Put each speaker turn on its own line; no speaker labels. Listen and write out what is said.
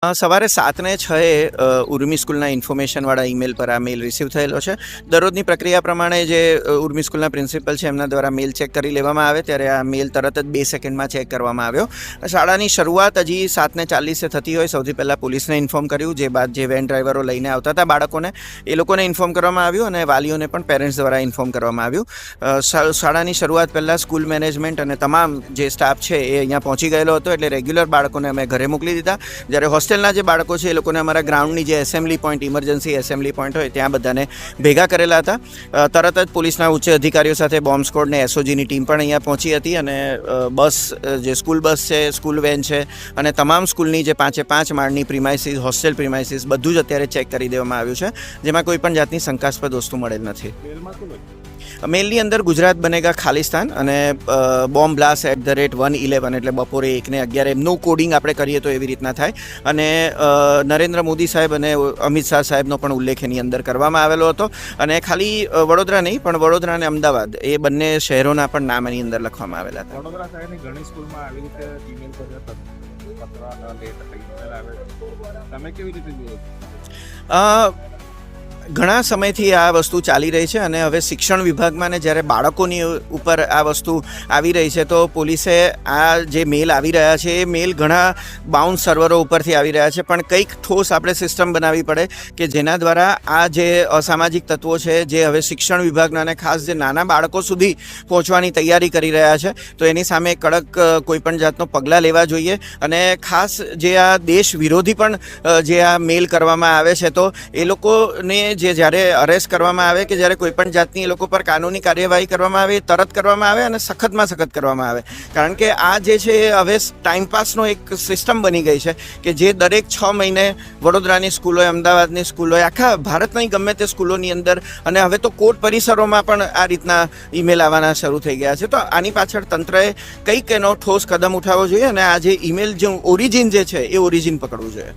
સવારે 7:06 ઉર્મી સ્કૂલના ઇન્ફોર્મેશનવાળા ઈમેલ પર આ મેલ રિસીવ થયેલો છે. દરરોજની પ્રક્રિયા પ્રમાણે જે ઉર્મી સ્કૂલના પ્રિન્સિપલ છે એમના દ્વારા મેલ ચેક કરી લેવામાં આવે ત્યારે આ મેલ તરત જ 2 સેકન્ડમાં ચેક કરવામાં આવ્યો. શાળાની શરૂઆત હજી 7:40 થતી હોય સૌથી પહેલાં પોલીસને ઇન્ફોર્મ કર્યું, જે બાદ જે વેન ડ્રાઈવરો લઈને આવતા હતા બાળકોને એ લોકોને ઇન્ફોર્મ કરવામાં આવ્યું અને વાલીઓને પણ પેરેન્ટ્સ દ્વારા ઇન્ફોર્મ કરવામાં આવ્યું. શાળાની શરૂઆત પહેલાં સ્કૂલ મેનેજમેન્ટ અને તમામ જે સ્ટાફ છે એ અહીંયા પહોંચી ગયેલો હતો, એટલે રેગ્યુલર બાળકોને અમે ઘરે મોકલી દીધા. જ્યારે હોસ્ટેલના જે બાળકો છે એ લોકોને અમારા ગ્રાઉન્ડની જે assembly point, emergency assembly point હોય ત્યાં બધાને ભેગા કરેલા હતા. તરત જ પોલીસના ઉચ્ચ અધિકારીઓ સાથે બોમ્બ સ્કોડ ને એસઓજીની ટીમ પણ અહીંયા પહોંચી હતી અને બસ, જે સ્કૂલ બસ છે, સ્કૂલ વેન છે અને તમામ સ્કૂલની જે 5 માળની પ્રિમાઇસીસ, હોસ્ટેલ પ્રિમાઇસીસ બધું જ અત્યારે ચેક કરી દેવામાં આવ્યું છે, જેમાં કોઈ પણ જાતની શંકાસ્પદ વસ્તુ મળેલ નથી. મેલની અંદર ગુજરાત બનેગા ખાલિસ્તાન અને બોમ્બ બ્લાસ્ટ @111 એટલે બપોરે 1:11 એમનું કોડિંગ આપણે કરીએ તો એવી રીતના થાય. અને નરેન્દ્ર મોદી સાહેબ અને અમિત શાહ સાહેબનો પણ ઉલ્લેખ એની અંદર કરવામાં આવેલો હતો. અને ખાલી વડોદરા નહીં પણ વડોદરા અને અમદાવાદ એ બંને શહેરોના પણ નામ એની અંદર લખવામાં આવેલા હતા.
વડોદરા શહેરની ઘણી સ્કૂલમાં આવી રીતે ઈમેલ તમે કેવી રીતે જુઓ?
ઘણા સમયથી આ વસ્તુ ચાલી રહી છે અને હવે શિક્ષણ વિભાગમાં ને જ્યારે બાળકોની ઉપર આ વસ્તુ આવી રહી છે તો પોલીસે આ જે મેલ આવી રહ્યા છે એ મેલ ઘણા બાઉન્સ સર્વરો ઉપરથી આવી રહ્યા છે, પણ કંઈક ઠોસ આપણે સિસ્ટમ બનાવવી પડે કે જેના દ્વારા આ જે અસામાજિક તત્વો છે જે હવે શિક્ષણ વિભાગના અને ખાસ જે નાના બાળકો સુધી પહોંચવાની તૈયારી કરી રહ્યા છે તો એની સામે કડક કોઈપણ જાતનો પગલાં લેવા જોઈએ. અને ખાસ જે આ દેશ વિરોધી પણ જે આ મેલ કરવામાં આવે છે તો એ લોકોને જે જ્યારે અરેસ્ટ કરવામાં આવે કે જ્યારે કોઈ પણ જાતની એ લોકો પર કાનૂની કાર્યવાહી કરવામાં આવે એ તરત કરવામાં આવે અને સખતમાં સખત કરવામાં આવે. કારણ કે આ જે છે એ હવે ટાઈમપાસનો એક સિસ્ટમ બની ગઈ છે કે જે દરેક 6 મહિને વડોદરાની સ્કૂલ હોય, અમદાવાદની સ્કૂલ હોય, આખા ભારતની ગમે તે સ્કૂલોની અંદર અને હવે તો કોર્ટ પરિસરોમાં પણ આ રીતના ઈમેલ આવવાના શરૂ થઈ ગયા છે. તો આની પાછળ તંત્રએ કંઈક એનો ઠોસ કદમ ઉઠાવવો જોઈએ અને આ જે ઈમેલ જે ઓરિજિન જે છે એ ઓરિજિન પકડવું જોઈએ.